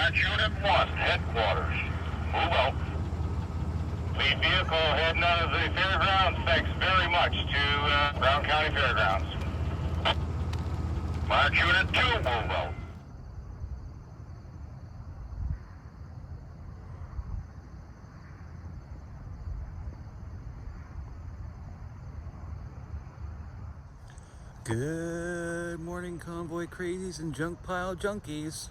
March Unit 1, headquarters. Move out. Lead vehicle heading out of the fairgrounds. Thanks very much to Brown County Fairgrounds. March Unit 2, move out. Good morning, convoy crazies and junk pile junkies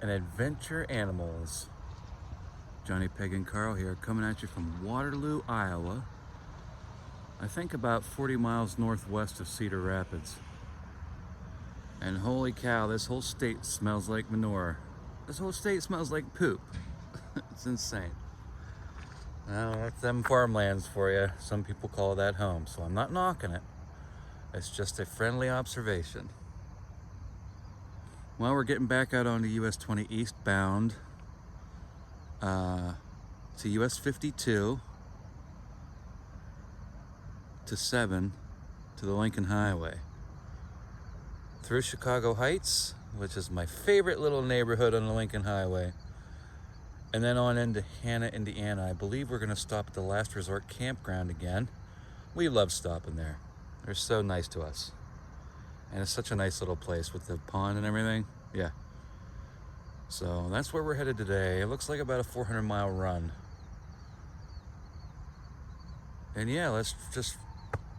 and adventure animals. Johnny, Peg, and Carl here, coming at you from Waterloo, Iowa. I think about 40 miles northwest of Cedar Rapids. And holy cow, this whole state smells like manure. This whole state smells like poop. It's insane. Now, that's them farmlands for you. Some people call that home, so I'm not knocking it. It's just a friendly observation. Well, we're getting back out onto US 20 eastbound to US 52 to 7 to the Lincoln Highway. Through Chicago Heights, which is my favorite little neighborhood on the Lincoln Highway. And then on into Hanna, Indiana. I believe we're going to stop at the Last Resort Campground again. We love stopping there. They're so nice to us. And it's such a nice little place with the pond and everything. Yeah. So that's where we're headed today. It looks like about a 400-mile run. And yeah, let's just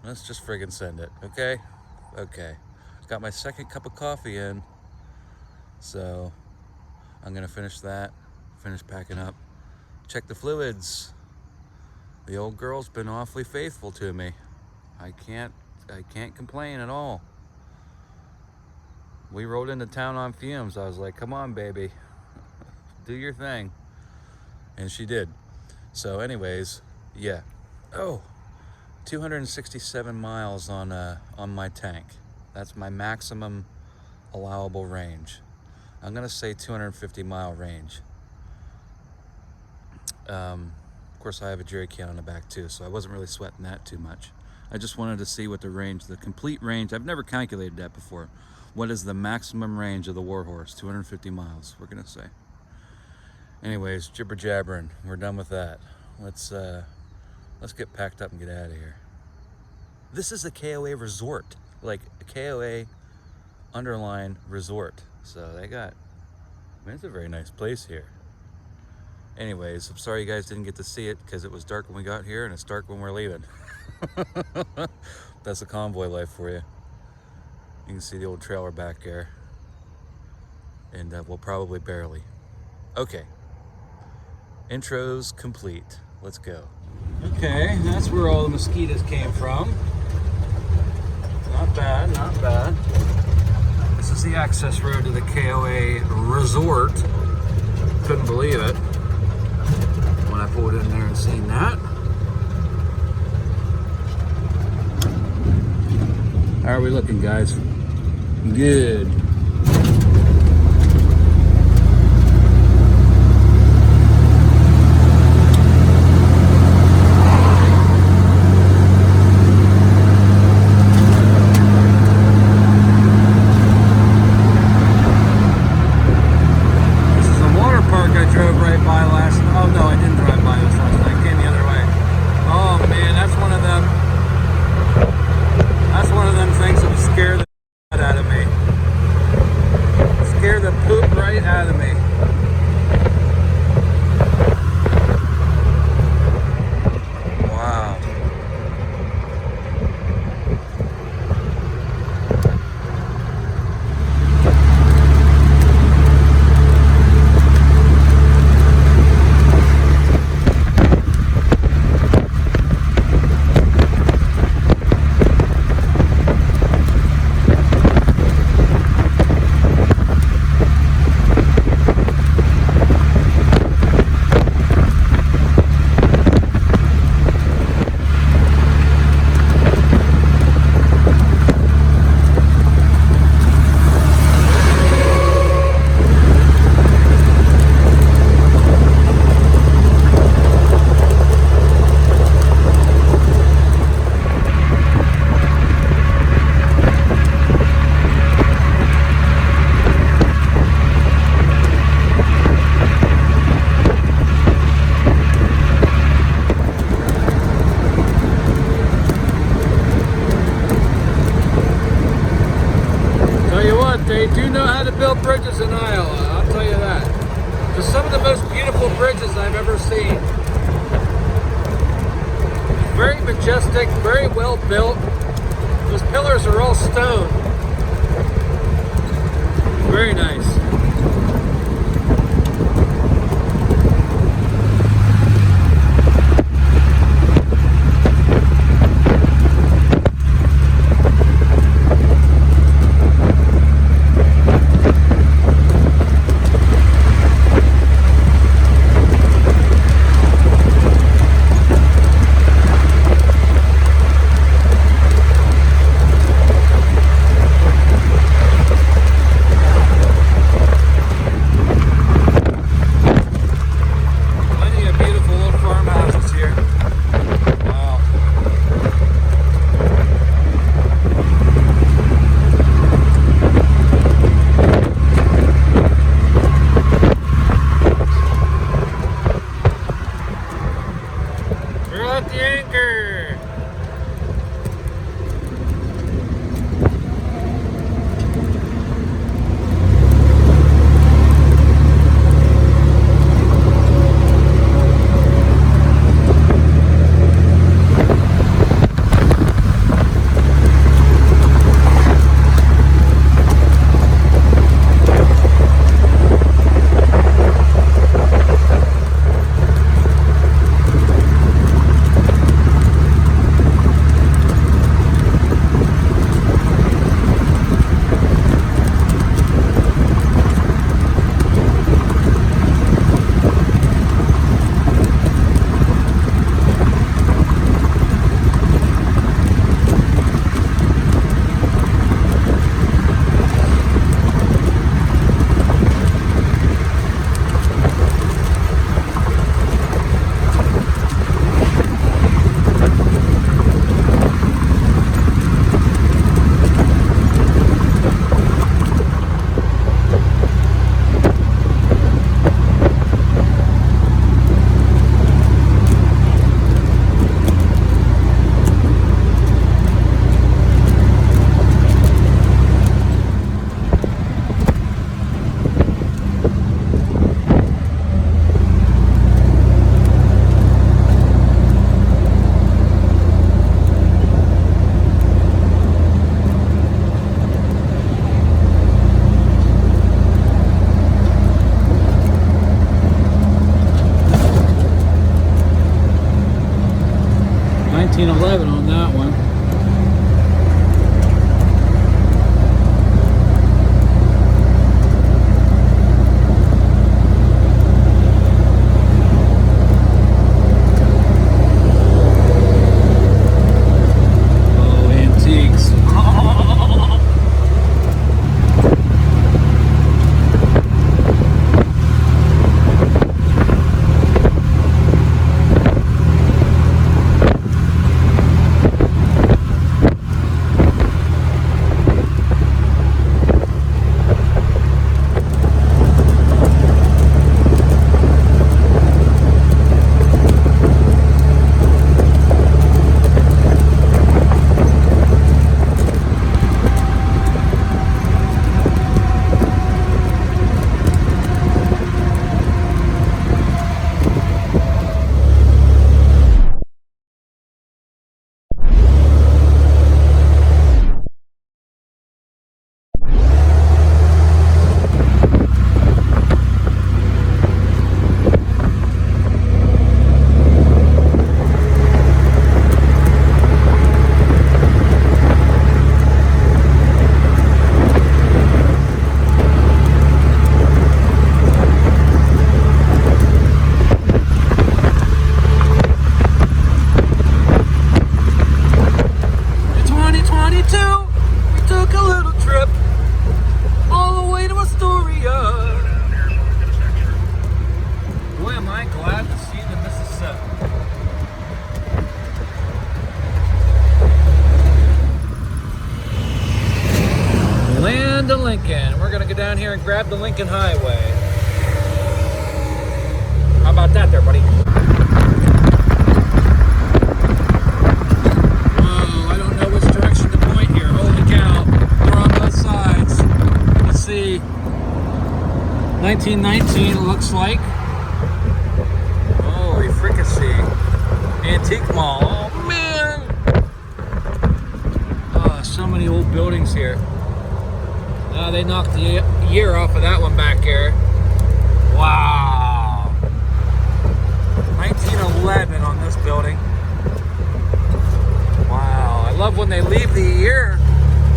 friggin' send it, okay? Okay. Got my second cup of coffee in. So I'm gonna finish that, finish packing up, check the fluids. The old girl's been awfully faithful to me. I can't complain at all. We rode into town on fumes. I was like, come on, baby, do your thing. And she did. So anyways, yeah. Oh, 267 miles on my tank. That's my maximum allowable range. I'm gonna say 250-mile range. Of course, I have a jerry can on the back too, so I wasn't really sweating that too much. I just wanted to see what the range, the complete range, I've never calculated that before. What is the maximum range of the Warhorse? 250 miles, we're gonna say. Anyways, jibber jabbering, we're done with that. Let's get packed up and get out of here. This is a KOA resort, like a KOA underline resort. So they got, I mean, it's a very nice place here. Anyways, I'm sorry you guys didn't get to see it because it was dark when we got here and it's dark when we're leaving. That's the convoy life for you. You can see the old trailer back there. And we'll probably barely. Okay. Intro's complete. Let's go. Okay, that's where all the mosquitoes came from. Not bad, not bad. This is the access road to the KOA resort. Couldn't believe it when I pulled in there and seen that. How are we looking, guys? Good. while, I'll tell you that. Just some of the most beautiful bridges I've ever seen. Very majestic, very well built. Those pillars are all stone. Very nice. On that one. Oh, antiques. To Lincoln. We're gonna go down here and grab the Lincoln Highway. How about that there, buddy? Whoa, I don't know which direction to point here. Holy cow. We're on both sides. Let's see. 1919 it looks like. Holy fricassee. Antique mall. Oh man! Oh, so many old buildings here. They knocked the year off of that one back here. Wow! 1911 on this building. Wow, I love when they leave the year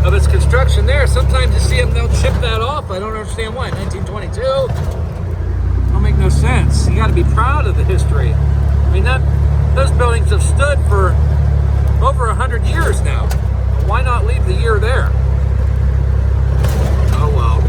of its construction there. Sometimes you see them, they'll chip that off. I don't understand why. 1922? Don't make no sense. You gotta be proud of the history. I mean, those buildings have stood for over 100 years now. Why not leave the year there? Oh well.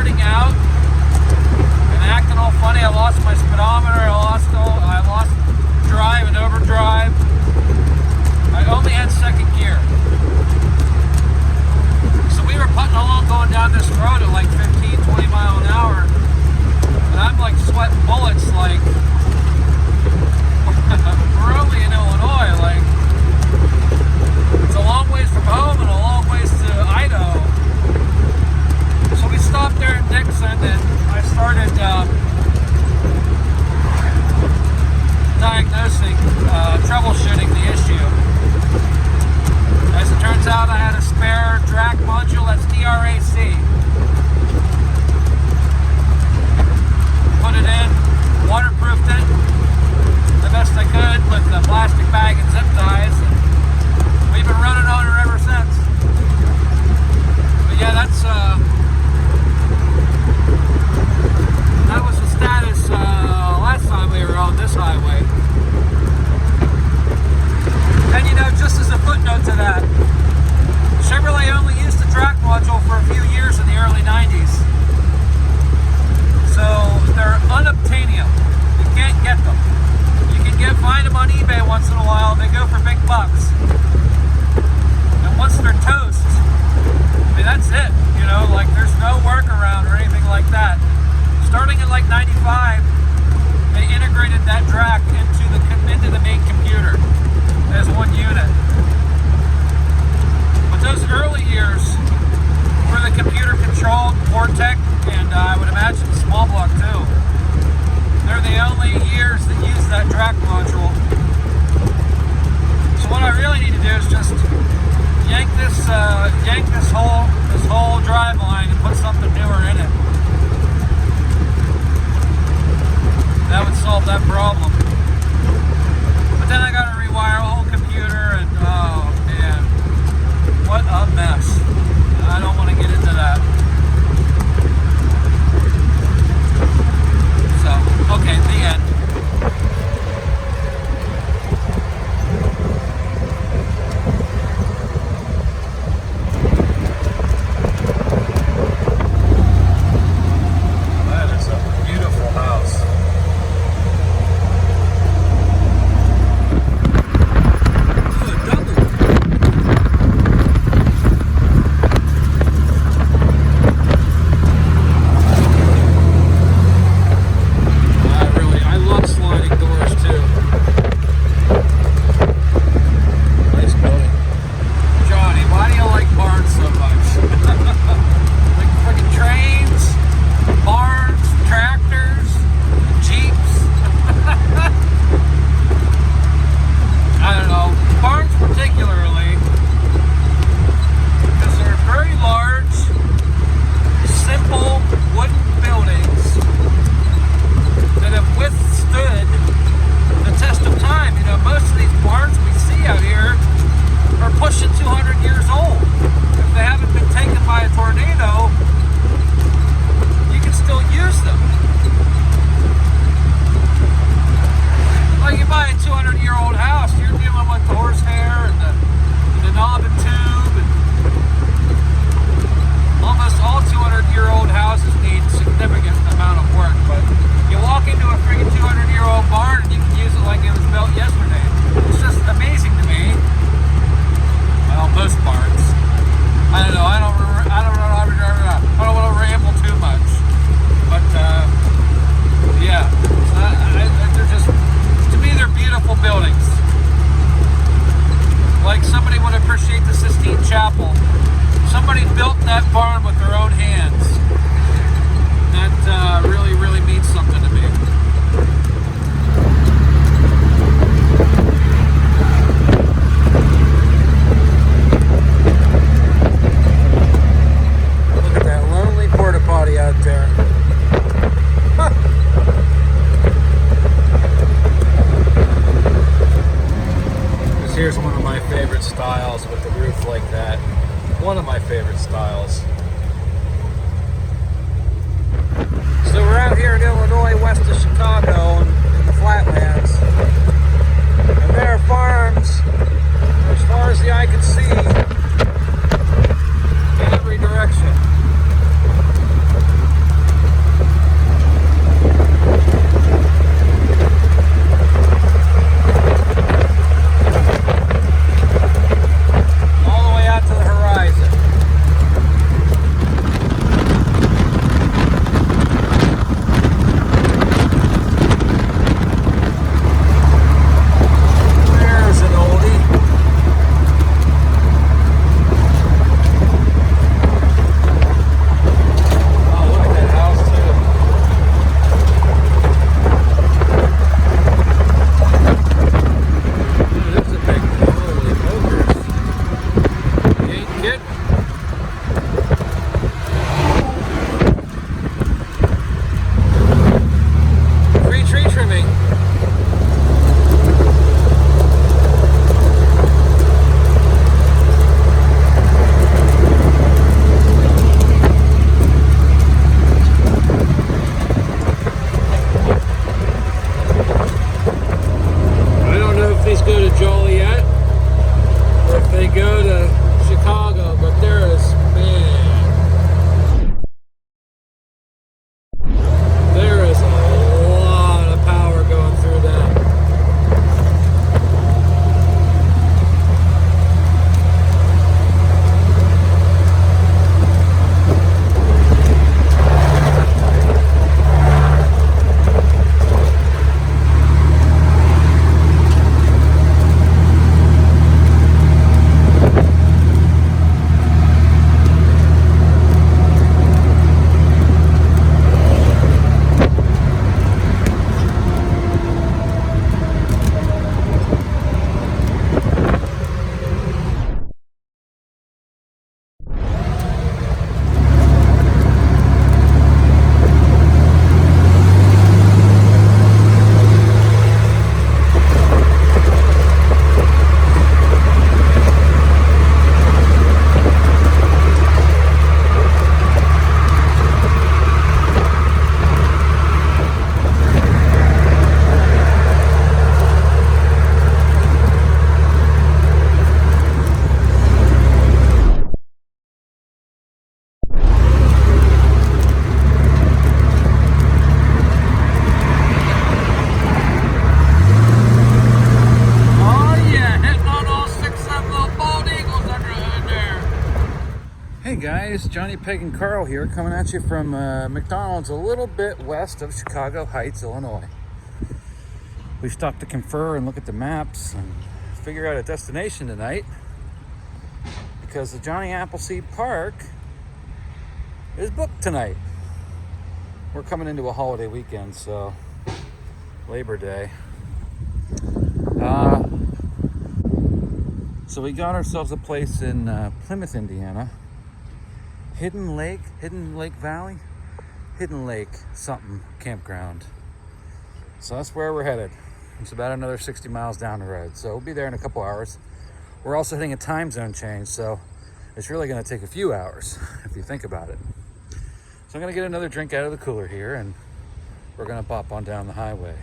starting out and acting all funny. I lost my speedometer. I lost drive and overdrive. I only had second gear. So we were putting along going down this road at like 15, 20 miles an hour. And I'm like sweating bullets like we're only in Illinois. Like it's a long ways from home and a long ways to Idaho. So we stopped there in Dixon and I started diagnosing, troubleshooting the issue. As it turns out, I had a spare DRAC module, that's DRAC. Put it in, waterproofed it the best I could with the plastic bag and zip ties, and we've been running on her ever since. But yeah, that was the status last time we were on this highway. And you know, just as a footnote to that, Chevrolet only used the DRAC module for a few years in the early 90s. So they're unobtainium. You can't get them. You can find them on eBay once in a while. They go for big bucks. And once they're toast, I mean, that's it. You know, like there's no workaround or anything like that. Starting in like 95, they integrated that DRAC into the main computer as one unit. But those early years were the computer controlled Vortec, and I would imagine small block too. They're the only years that use that DRAC module. So what I really need to do is just yank this whole drive line and put something newer in it. That would solve that problem. But then I gotta rewire a whole computer and oh man, what a mess. I don't want to get into that. So, okay, the end. Peg and Carl here, coming at you from McDonald's a little bit west of Chicago Heights, Illinois. We stopped to confer and look at the maps and figure out a destination tonight because the Johnny Appleseed Park is booked tonight. We're coming into a holiday weekend, so Labor Day. So we got ourselves a place in Plymouth, Indiana. Hidden Lake Valley? Hidden Lake something campground. So that's where we're headed. It's about another 60 miles down the road. So we'll be there in a couple hours. We're also hitting a time zone change, so it's really gonna take a few hours if you think about it. So I'm gonna get another drink out of the cooler here and we're gonna pop on down the highway.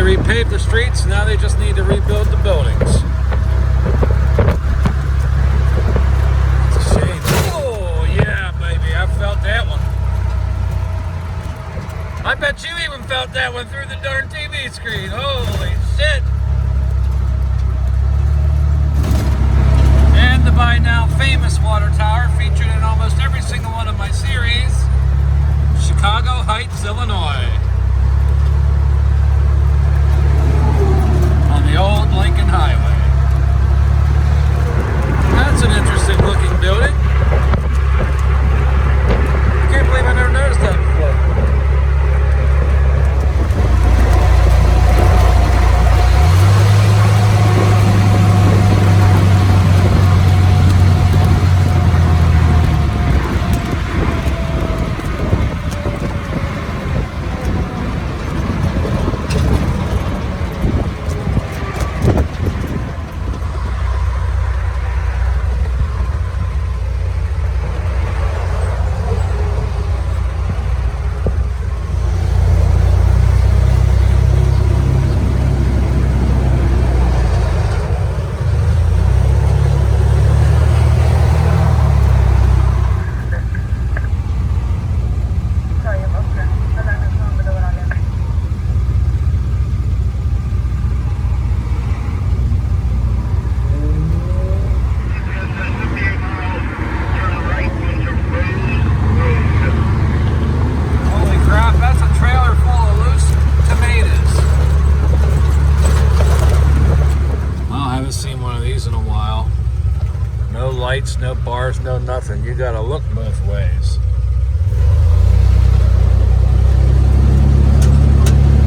Repaved the streets, now they just need to rebuild the buildings. It's a shame. Oh yeah, baby, I felt that one. I bet you even felt that one through the darn TV screen. Holy shit. And the by now famous water tower featured in almost every single one of my series, Chicago Heights, Illinois. The old Lincoln Highway. That's an interesting looking building. I can't believe I never noticed that before. No bars, no nothing. You gotta look both ways.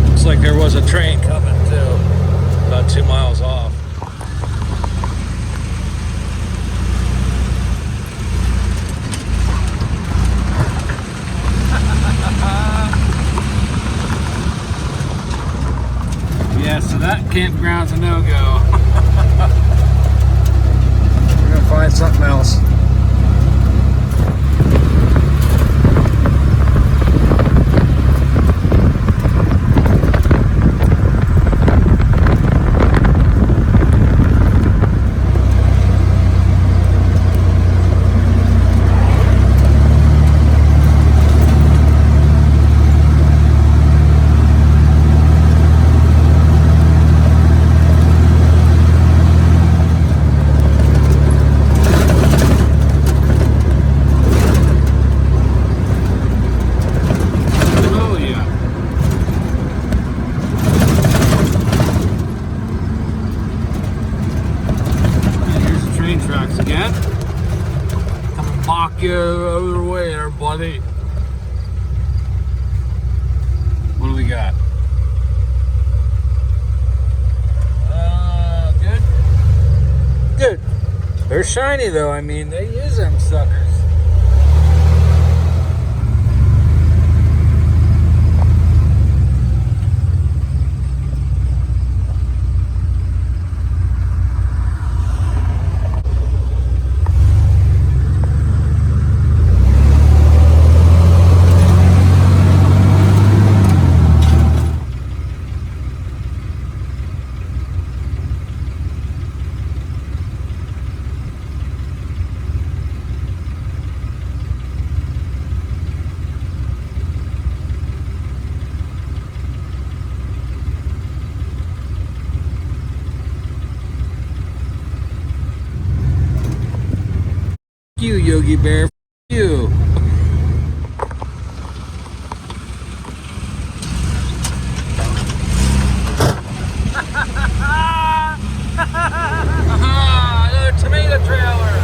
Looks like there was a train coming too, about 2 miles off. Yeah, so that campground's a no-go. Find something else. get out of the way there, buddy. What do we got? Good? Good. They're shiny though. I mean, they use them suckers. You, Yogi Bear. You. Another tomato trailer.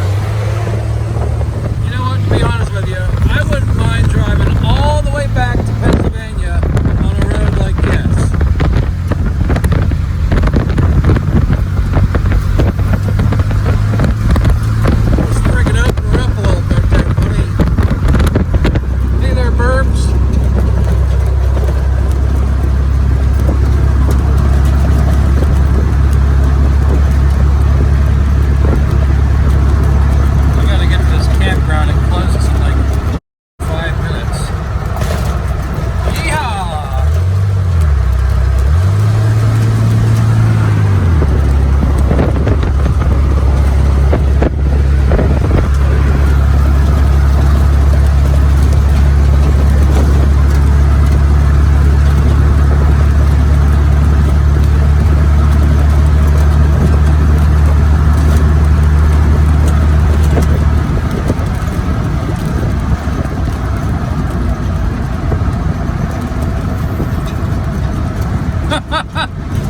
You know what? To be honest with you, I wouldn't mind driving all the way back to Pennsylvania on a road like this.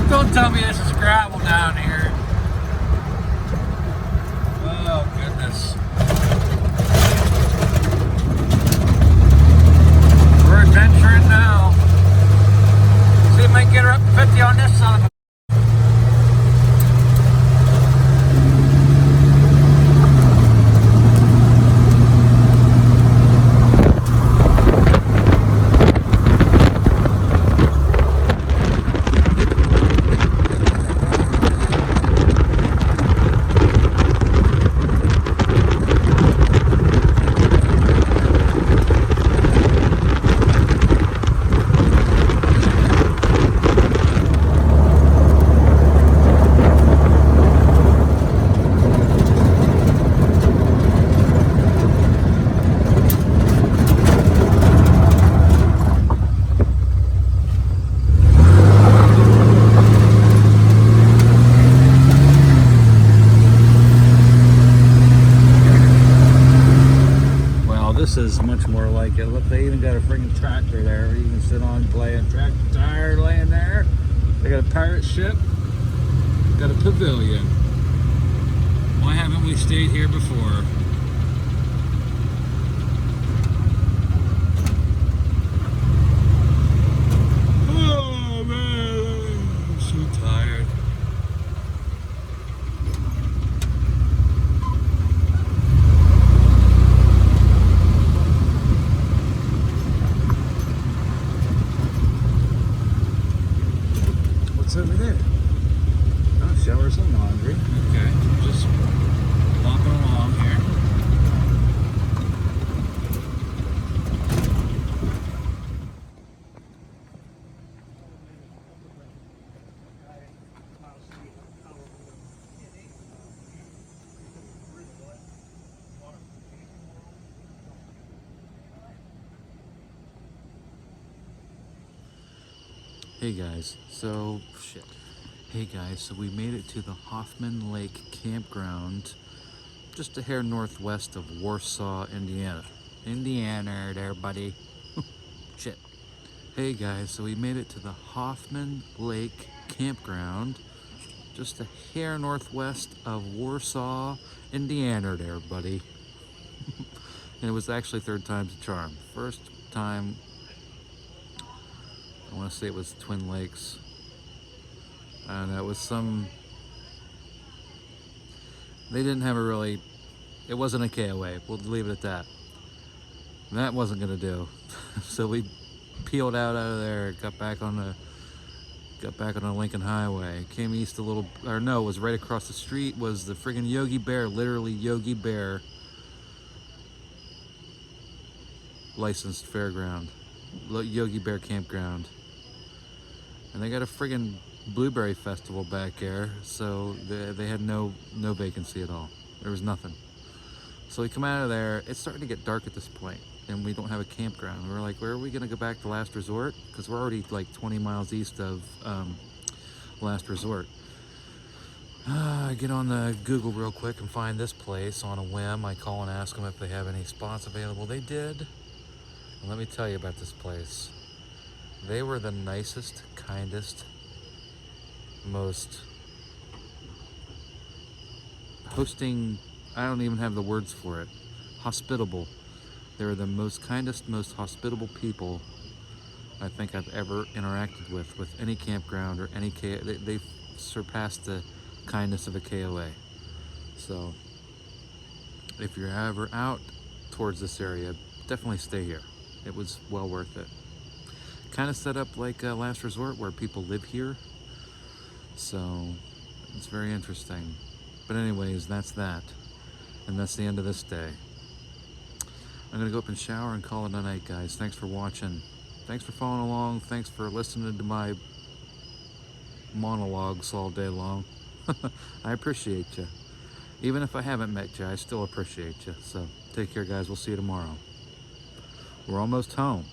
Don't tell me this is gravel down here. Oh, goodness. We're adventuring now. See if I can get her up to 50 on this son of a... This is much more like it. Look, they even got a freaking tractor there. You can sit on, play a tractor tire laying there. They got a pirate ship. Got a pavilion. Why haven't we stayed here before? Oh man, I'm so tired. What's over there? Oh, showers and laundry. Okay, just walking along here. Hey guys, so we made it to the Hoffman Lake Campground, just a hair northwest of Warsaw, Indiana. Indiana there, buddy. Shit. Hey guys, so we made it to the Hoffman Lake Campground, just a hair northwest of Warsaw, Indiana there, buddy. And it was actually third time's a charm. First time, I want to say it was Twin Lakes. I don't know, it was some, they didn't have a really, it wasn't a KOA, we'll leave it at that. That wasn't gonna do. So we peeled out of there, got back on the Lincoln Highway, came east a little, or no, it was right across the street was the friggin' Yogi Bear, literally Yogi Bear licensed fairground, Yogi Bear campground. And they got a friggin' blueberry festival back there, so they had no vacancy at all. There was nothing. So we come out of there, it's starting to get dark at this point, and we don't have a campground. We're like, where are we gonna go back to Last Resort? Because we're already like 20 miles east of Last Resort. I get on the Google real quick and find this place on a whim. I call and ask them if they have any spots available. They did. And let me tell you about this place. They were the nicest, kindest, most hosting, I don't even have the words for it, hospitable. They were the most kindest, most hospitable people I think I've ever interacted with any campground or any they surpassed the kindness of a KOA. So if you're ever out towards this area, definitely stay here. It was well worth it. Kind of set up like a Last Resort where people live here. So it's very interesting. But anyways, that's that. And that's the end of this day. I'm gonna go up and shower and call it a night, guys. Thanks for watching. Thanks for following along. Thanks for listening to my monologues all day long. I appreciate you. Even if I haven't met you, I still appreciate you. So take care, guys. We'll see you tomorrow. We're almost home.